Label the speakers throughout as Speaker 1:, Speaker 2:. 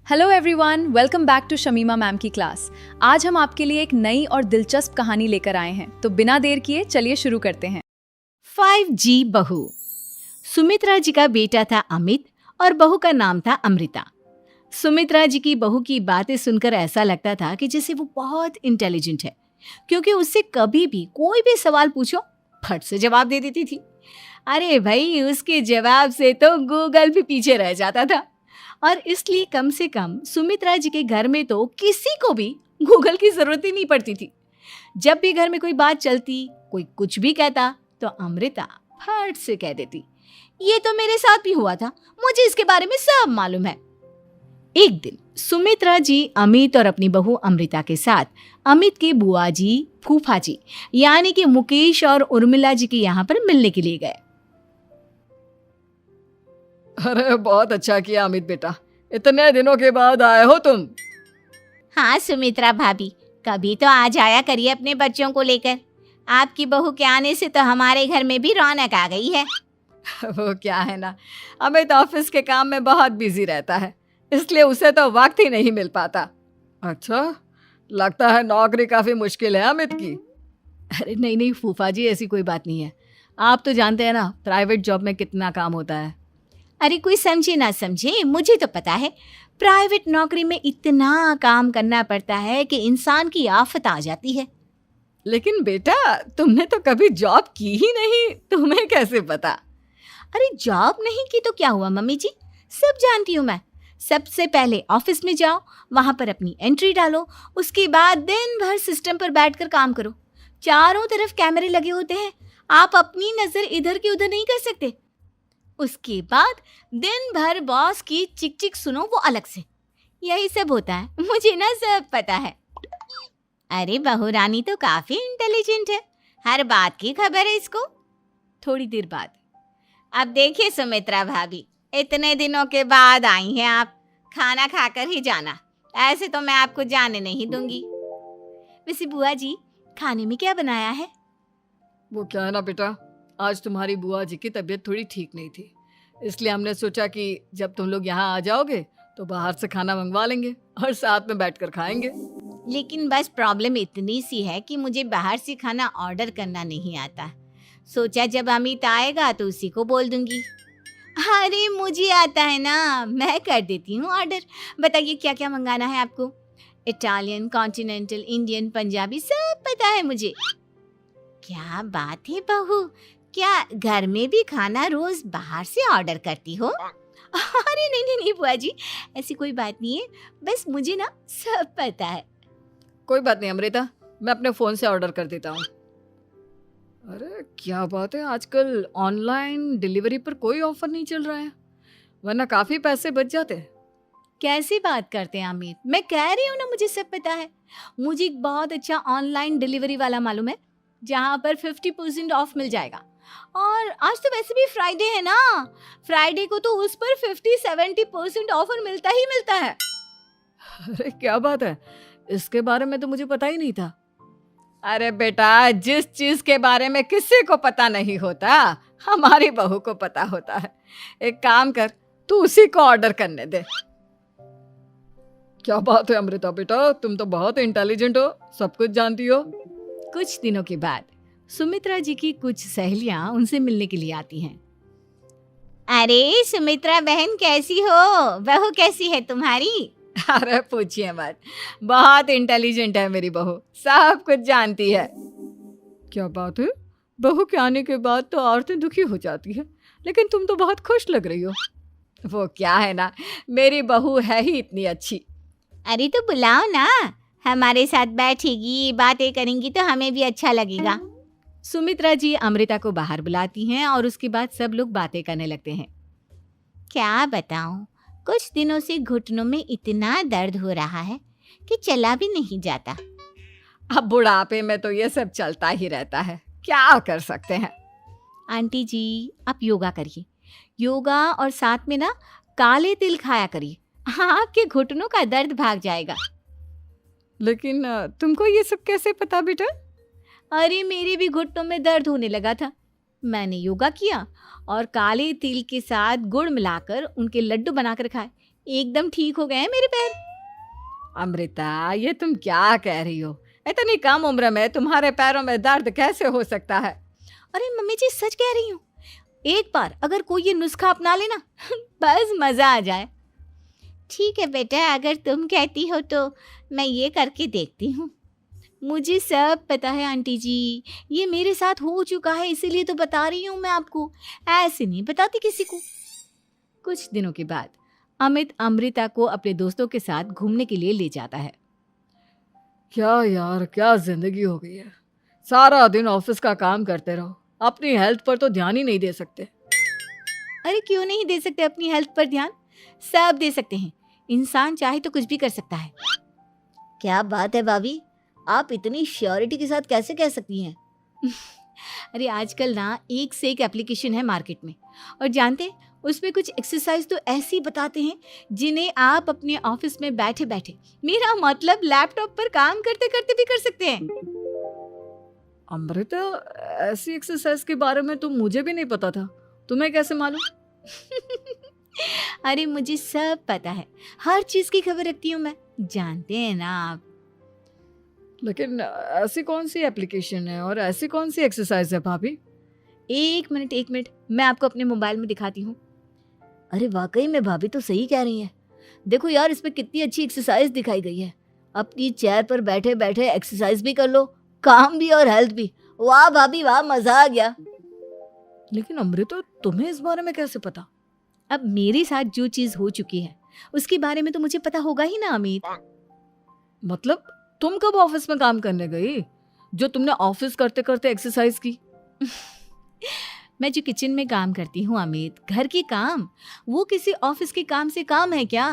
Speaker 1: Hello everyone, welcome back to Shamima ma'am की class. आज हम आपके लिए एक नई और दिलचस्प कहानी लेकर आए हैं, तो बिना देर किए चलिए शुरू करते हैं।
Speaker 2: 5G बहू। सुमित्रा जी का बेटा था अमित और बहू का नाम था अमृता। सुमित्रा जी की बहू की बातें सुनकर ऐसा लगता था कि जैसे वो बहुत इंटेलिजेंट है, क्योंकि उससे कभी भी कोई भी सवाल पूछो फट से जवाब दे देती थी। अरे भाई, उसके जवाब से तो गूगल भी पीछे रह जाता था। और इसलिए कम से कम सुमित्रा जी के घर में तो किसी को भी गूगल की जरूरत ही नहीं पड़ती थी। जब भी घर में कोई बात चलती, कोई कुछ भी कहता, तो अमृता फट से कह देती, ये तो मेरे साथ भी हुआ था, मुझे इसके बारे में सब मालूम है। एक दिन सुमित्रा जी अमित और अपनी बहू अमृता के साथ अमित के बुआ जी, फूफा जी यानी कि मुकेश और उर्मिला जी के यहाँ पर मिलने के लिए गए।
Speaker 3: अरे बहुत अच्छा किया अमित बेटा, इतने दिनों के बाद आए हो तुम।
Speaker 2: हाँ सुमित्रा भाभी, कभी तो आ जाया करिए अपने बच्चों को लेकर। आपकी बहू के आने से तो हमारे घर में भी रौनक आ गई है।
Speaker 3: वो क्या है ना, अमित ऑफिस के काम में बहुत बिजी रहता है, इसलिए उसे तो वक्त ही नहीं मिल पाता। अच्छा, लगता है नौकरी काफी मुश्किल है अमित की।
Speaker 2: अरे नहीं फूफा जी, ऐसी कोई बात नहीं है। आप तो जानते हैं ना प्राइवेट जॉब में कितना काम होता है। अरे कोई समझे ना समझे, मुझे तो पता है प्राइवेट नौकरी में इतना काम करना पड़ता है कि इंसान की आफत आ जाती है।
Speaker 3: लेकिन बेटा, तुमने तो कभी जॉब की ही नहीं, तुम्हें कैसे पता?
Speaker 2: अरे जॉब नहीं की तो क्या हुआ मम्मी जी, सब जानती हूँ मैं। सबसे पहले ऑफिस में जाओ, वहां पर अपनी एंट्री डालो, उसके बाद दिन भर सिस्टम पर बैठकर काम करो। चारों तरफ कैमरे लगे होते हैं, आप अपनी नजर इधर की उधर नहीं कर सकते। उसके बाद दिन भर बॉस की चिक चिक सुनो, वो अलग से। यही सब होता है, मुझे ना सब पता है। अरे बहू रानी तो काफी इंटेलिजेंट है, हर बात की खबर है इसको। थोड़ी देर बाद, अब देखिए सुमित्रा भाभी, इतने दिनों के बाद आई हैं आप, खाना खाकर ही जाना, ऐसे तो मैं आपको जाने नहीं दूंगी। वैसे बुआ जी, खाने में क्या बनाया है?
Speaker 3: वो क्या है ना बेटा, आज तुम्हारी बुआ जी की तबीयत थोड़ी ठीक नहीं थी, इसलिए हमने सोचा कि जब तुम लोग यहाँ आ जाओगे तो बाहर से खाना मंगवा लेंगे और साथ में बैठकर खाएंगे।
Speaker 2: लेकिन बस प्रॉब्लम इतनी सी है कि मुझे बाहर से खाना ऑर्डर करना नहीं आता। सोचा जब अमित आएगा तो उसी को बोल दूंगी। अरे मुझे आता है ना, मैं कर देती हूँ ऑर्डर। बताइए क्या क्या मंगाना है आपको? इटालियन, कॉन्टिनेंटल, इंडियन, पंजाबी, सब पता है मुझे। क्या बात है बहू, क्या घर में भी खाना रोज बाहर से ऑर्डर करती हो? अरे नहीं बुआ जी, ऐसी कोई बात नहीं है, बस मुझे ना सब पता है।
Speaker 3: कोई बात नहीं अमृता, मैं अपने फोन से ऑर्डर कर देता हूँ। अरे क्या बात है, आजकल ऑनलाइन डिलीवरी पर कोई ऑफर नहीं चल रहा है, वरना काफी पैसे बच जाते हैं।
Speaker 2: कैसी बात करते हैं अमित, मैं कह रही हूँ ना मुझे सब पता है। मुझे एक बहुत अच्छा ऑनलाइन डिलीवरी वाला मालूम है, जहाँ पर 50% ऑफ मिल जाएगा। और आज तो वैसे भी फ्राइडे है ना, फ्राइडे को तो उस पर 50-70% ऑफर मिलता ही मिलता है।
Speaker 3: अरे क्या बात है, इसके बारे में तो मुझे पता ही नहीं था। अरे बेटा, जिस चीज के बारे में किसी को पता नहीं होता, हमारी बहू को पता होता है। एक काम कर, तू उसी को ऑर्डर करने दे। क्या बात है अमृता बेटा, तुम तो बहुत इंटेलिजेंट हो, सब कुछ जानती हो।
Speaker 2: कुछ दिनों के बाद सुमित्रा जी की कुछ सहेलियां उनसे मिलने के लिए आती हैं। अरे सुमित्रा बहन कैसी हो, बहू कैसी है तुम्हारी?
Speaker 3: अरे पूछिए मत, बहुत इंटेलिजेंट है मेरी बहू, सब कुछ जानती है। क्या बात है, बहू के आने के बाद तो औरतें दुखी हो जाती है, लेकिन तुम तो बहुत खुश लग रही हो। वो क्या है ना, मेरी बहू है ही इतनी अच्छी।
Speaker 2: अरे तो बुलाओ ना, हमारे साथ बैठेगी, बातें करेंगी तो हमें भी अच्छा लगेगा। सुमित्रा जी अमृता को बाहर बुलाती हैं और उसके बाद सब लोग बातें करने लगते हैं। क्या बताऊं, कुछ दिनों से घुटनों में इतना दर्द हो रहा है कि चला भी नहीं जाता।
Speaker 3: अब बुढ़ापे में तो ये सब चलता ही रहता है, क्या कर सकते हैं।
Speaker 2: आंटी जी, आप योगा करिए, योगा और साथ में ना काले तिल खाया करिए, आपके घुटनों का दर्द भाग जाएगा।
Speaker 3: लेकिन तुमको ये सब कैसे पता बेटा?
Speaker 2: अरे मेरे भी घुटनों में दर्द होने लगा था, मैंने योगा किया और काले तिल के साथ गुड़ मिलाकर उनके लड्डू बनाकर खाए, एकदम ठीक हो गए हैं मेरे पैर।
Speaker 3: अमृता, ये तुम क्या कह रही हो? इतनी कम उम्र में तुम्हारे पैरों में दर्द कैसे हो सकता है?
Speaker 2: अरे मम्मी जी, सच कह रही हूँ। एक बार अगर कोई ये नुस्खा अपना लेना बस मजा आ जाए। ठीक है बेटा, अगर तुम कहती हो तो मैं ये करके देखती हूँ। मुझे सब पता है आंटी जी, ये मेरे साथ हो चुका है, इसीलिए तो बता रही हूँ मैं आपको, ऐसे नहीं बताती किसी को। कुछ दिनों के बाद अमित अमृता को अपने दोस्तों के साथ घूमने के लिए ले जाता है।
Speaker 3: क्या यार, क्या जिंदगी हो गई है। सारा दिन ऑफिस का काम करते रहो, अपनी हेल्थ पर तो ध्यान ही नहीं दे सकते।
Speaker 2: अरे क्यों नहीं दे सकते अपनी हेल्थ पर ध्यान? सब दे सकते हैं। इंसान चाहे तो कुछ भी कर सकता है।
Speaker 4: क्या बात है भाभी, आप इतनी श्योरिटी के साथ कैसे कह सकती हैं?
Speaker 2: अरे आजकल ना एक से एक एप्लीकेशन है मार्केट में, और जानते हैं उसमें कुछ एक्सरसाइज तो ऐसी बताते हैं जिन्हें आप अपने ऑफिस में बैठे बैठे, मेरा मतलब लैपटॉप पर काम करते करते भी कर सकते हैं।
Speaker 3: अमृता, ऐसी एक्सरसाइज के बारे में तो मुझे भी नहीं पता था, तुम्हें कैसे मालूम?
Speaker 2: अरे मुझे सब पता है, हर चीज की खबर रखती हूँ मैं, जानते हैं ना आप।
Speaker 3: लेकिन ऐसी कौन सी एप्लीकेशन है और ऐसी कौन सी एक्सरसाइज है भाभी?
Speaker 2: एक मिनट, मैं आपको अपने मोबाइल में दिखाती हूँ।
Speaker 4: अरे वाकई में भाभी तो सही कह रही हैं। देखो यार, इसमें कितनी अच्छी एक्सरसाइज दिखाई गई है। अपनी चेयर पर बैठे बैठे एक्सरसाइज भी कर लो, काम भी और हेल्थ भी। वाह भाभी वाह, मजा आ गया।
Speaker 3: लेकिन अमृता, तुम्हें इस बारे में कैसे पता?
Speaker 2: अब मेरे साथ जो चीज हो चुकी है उसके बारे में तो मुझे पता होगा ही ना अमित।
Speaker 3: मतलब तुम कब ऑफिस में काम करने गई जो तुमने ऑफिस करते करते एक्सरसाइज की?
Speaker 2: मैं जो किचन में काम करती हूँ अमित, घर के काम, वो किसी ऑफिस के काम से काम है क्या?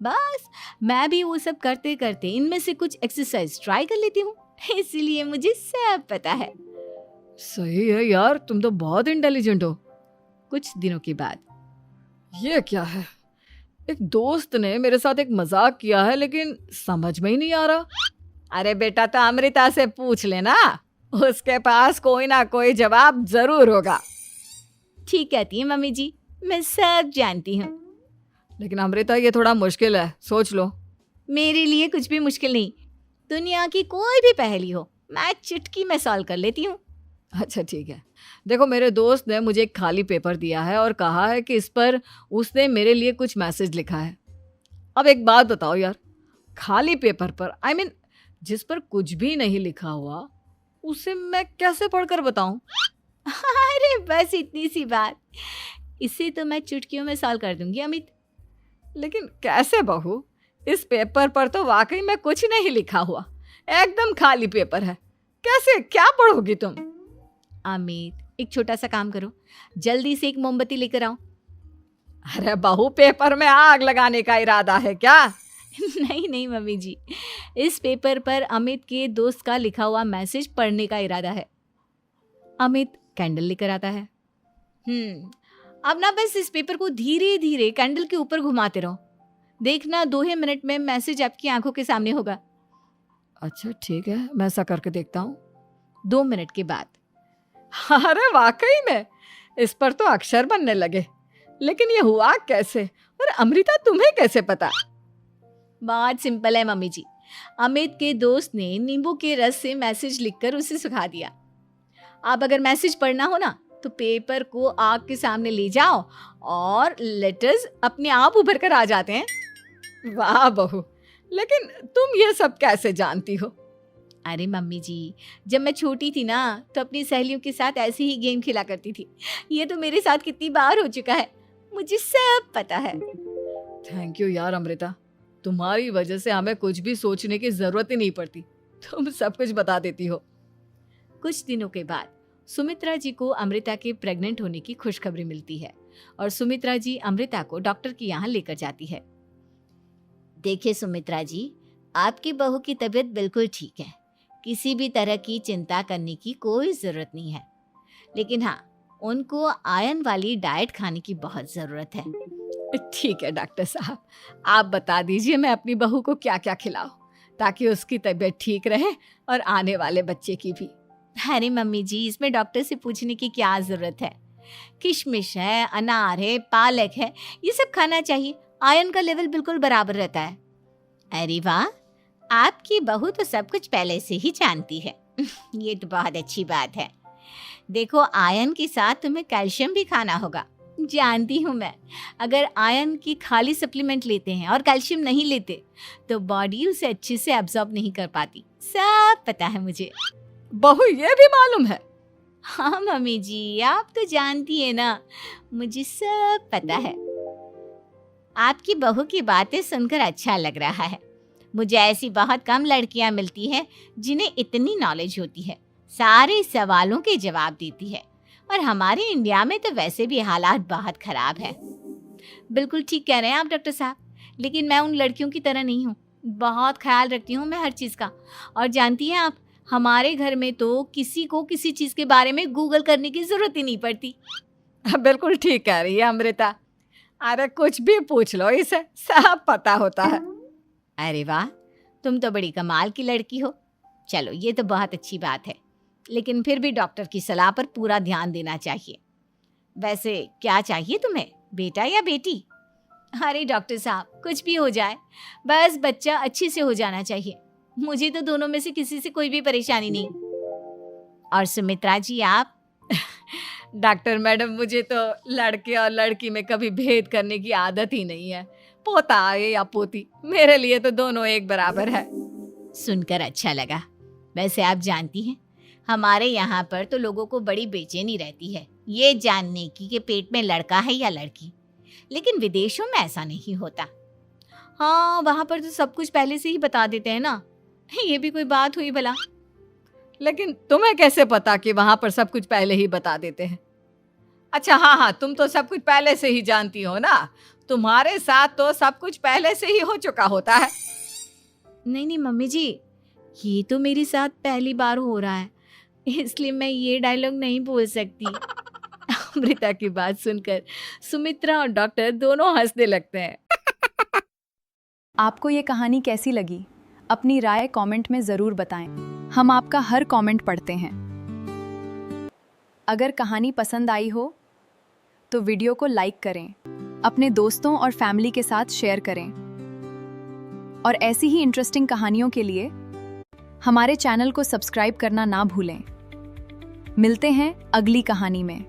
Speaker 2: बस मैं भी वो सब करते करते इनमें से कुछ एक्सरसाइज ट्राई कर लेती हूँ, इसीलिए मुझे सब पता है।
Speaker 3: सही है यार, तुम तो बहुत इंटेलिजेंट हो।
Speaker 2: कुछ दिनों के बाद
Speaker 3: ये क्या है? एक दोस्त ने मेरे साथ एक मजाक किया है, लेकिन समझ में ही नहीं आ रहा। अरे बेटा, तो अमृता से पूछ लेना, उसके पास कोई ना कोई जवाब जरूर होगा।
Speaker 2: ठीक कहती है मम्मी जी, मैं सब जानती हूँ।
Speaker 3: लेकिन अमृता, ये थोड़ा मुश्किल है, सोच लो।
Speaker 2: मेरे लिए कुछ भी मुश्किल नहीं, दुनिया की कोई भी पहेली हो मैं चुटकी में सॉल्व कर लेती हूँ।
Speaker 3: अच्छा ठीक है, देखो मेरे दोस्त ने मुझे एक खाली पेपर दिया है और कहा है कि इस पर उसने मेरे लिए कुछ मैसेज लिखा है। अब एक बात बताओ यार, खाली पेपर पर, आई मीन जिस पर कुछ भी नहीं लिखा हुआ, उसे मैं कैसे पढ़कर बताऊं?
Speaker 2: अरे बस इतनी सी बात, इसे तो मैं चुटकियों में सॉल्व कर दूंगी अमित।
Speaker 3: लेकिन कैसे बहू? इस पेपर पर तो वाकई में कुछ नहीं लिखा हुआ, एकदम खाली पेपर है, कैसे, क्या पढ़ोगी तुम?
Speaker 2: अमित, एक छोटा सा काम करो, जल्दी से एक मोमबत्ती लेकर आओ।
Speaker 3: अरे बहू, पेपर में आग लगाने का इरादा है क्या?
Speaker 2: नहीं मम्मी जी, इस पेपर पर अमित के दोस्त का लिखा हुआ मैसेज पढ़ने का इरादा है। अमित कैंडल लेकर आता है। अब ना बस इस पेपर को धीरे धीरे कैंडल के ऊपर घुमाते रहो, देखना 2 ही मिनट में मैसेज आपकी आंखों के सामने होगा।
Speaker 3: अच्छा ठीक है, मैं ऐसा करके देखता हूँ।
Speaker 2: 2 मिनट के बाद
Speaker 3: अरे वाकई में इस पर तो अक्षर बनने लगे, लेकिन ये हुआ कैसे? और अमृता, तुम्हें कैसे पता?
Speaker 2: बहुत सिंपल है मम्मी जी, अमित के दोस्त ने नींबू के रस से मैसेज लिखकर उसे सुखा दिया। आप अगर मैसेज पढ़ना हो ना तो पेपर को आग के सामने ले जाओ और लेटर्स अपने आप उभर कर आ जाते हैं।
Speaker 3: वाह बहू, लेकिन तुम ये सब कैसे जानती हो?
Speaker 2: अरे मम्मी जी, जब मैं छोटी थी ना तो अपनी सहेलियों के साथ ऐसे ही गेम खेला करती थी। ये तो मेरे साथ कितनी बार हो चुका है, मुझे सब पता है।
Speaker 3: थैंक यू यार अमृता, तुम्हारी वजह से हमें कुछ भी सोचने की जरूरत ही नहीं पड़ती, तुम सब कुछ बता देती हो।
Speaker 2: कुछ दिनों के बाद सुमित्रा जी को अमृता के प्रेग्नेंट होने की खुशखबरी मिलती है और सुमित्रा जी अमृता को डॉक्टर के यहाँ लेकर जाती है।
Speaker 4: देखिए सुमित्रा जी, आपकी बहू की तबीयत बिल्कुल ठीक है, किसी भी तरह की चिंता करने की कोई ज़रूरत नहीं है। लेकिन हाँ, उनको आयरन वाली डाइट खाने की बहुत ज़रूरत है।
Speaker 3: ठीक है डॉक्टर साहब, आप बता दीजिए मैं अपनी बहू को क्या क्या खिलाऊं ताकि उसकी तबीयत ठीक रहे और आने वाले बच्चे की भी।
Speaker 2: अरे मम्मी जी, इसमें डॉक्टर से पूछने की क्या ज़रूरत है? किशमिश है, अनार है, पालक है, ये सब खाना चाहिए।
Speaker 4: आयरन का लेवल बिल्कुल बराबर रहता है। अरे वाह, आपकी बहू तो सब कुछ पहले से ही जानती है। ये तो बहुत अच्छी बात है। देखो, आयरन के साथ तुम्हें कैल्शियम भी खाना होगा। जानती हूँ मैं, अगर आयरन की खाली सप्लीमेंट लेते हैं और कैल्शियम नहीं लेते तो बॉडी उसे अच्छे से एब्जॉर्ब नहीं कर पाती। सब पता है मुझे।
Speaker 3: बहू, ये भी मालूम है?
Speaker 4: हाँ मम्मी जी, आप तो जानती है ना, मुझे सब पता है। आपकी बहू की बातें सुनकर अच्छा लग रहा है। मुझे ऐसी बहुत कम लड़कियां मिलती हैं जिन्हें इतनी नॉलेज होती है, सारे सवालों के जवाब देती है। और हमारे इंडिया में तो वैसे भी हालात बहुत खराब है। बिल्कुल ठीक कह रहे हैं आप डॉक्टर साहब, लेकिन मैं उन लड़कियों की तरह नहीं हूँ। बहुत ख्याल रखती हूँ मैं हर चीज़ का। और जानती हैं आप, हमारे घर में तो किसी को किसी चीज़ के बारे में गूगल करने की ज़रूरत ही नहीं पड़ती।
Speaker 3: बिल्कुल ठीक कह रही है अमृता। अरे कुछ भी पूछ लो, इसे सब पता होता है।
Speaker 4: अरे वाह, तुम तो बड़ी कमाल की लड़की हो। चलो, ये तो बहुत अच्छी बात है, लेकिन फिर भी डॉक्टर की सलाह पर पूरा ध्यान देना चाहिए। वैसे क्या चाहिए तुम्हें, बेटा या बेटी? अरे डॉक्टर साहब, कुछ भी हो जाए, बस बच्चा अच्छे से हो जाना चाहिए। मुझे तो दोनों में से किसी से कोई भी परेशानी नहीं। और सुमित्रा जी, आप?
Speaker 3: डॉक्टर मैडम, मुझे तो लड़के और लड़की में कभी भेद करने की आदत ही नहीं है। पोता आए या पोती, मेरे लिए तो दोनों एक बराबर है।
Speaker 4: सुनकर अच्छा लगा। वैसे आप जानती हैं, हमारे यहाँ पर तो लोगों को बड़ी बेचैनी रहती है ये जानने की कि पेट में लड़का है या लड़की, लेकिन विदेशों में ऐसा नहीं होता।
Speaker 2: हाँ, वहाँ पर तो सब कुछ पहले से ही बता देते हैं ना। ये भी कोई बात हुई भला?
Speaker 3: लेकिन तुम्हें कैसे पता कि वहां पर सब कुछ पहले ही बता देते हैं? अच्छा, हाँ, तुम तो सब कुछ पहले से ही जानती हो ना। तुम्हारे साथ तो सब कुछ पहले से ही हो चुका होता है।
Speaker 2: नहीं मम्मी जी, ये तो मेरे साथ पहली बार हो रहा है, इसलिए मैं ये डायलॉग नहीं बोल सकती। अमृता की बात सुनकर सुमित्रा और डॉक्टर दोनों हंसने लगते हैं।
Speaker 1: आपको ये कहानी कैसी लगी? अपनी राय कमेंट में ज़रूर बताएं। हम आपका हर कमेंट पढ़ते हैं। अगर कहानी पसंद आई हो तो वीडियो को लाइक करें, अपने दोस्तों और फैमिली के साथ शेयर करें। और ऐसी ही इंटरेस्टिंग कहानियों के लिए हमारे चैनल को सब्सक्राइब करना ना भूलें। मिलते हैं अगली कहानी में।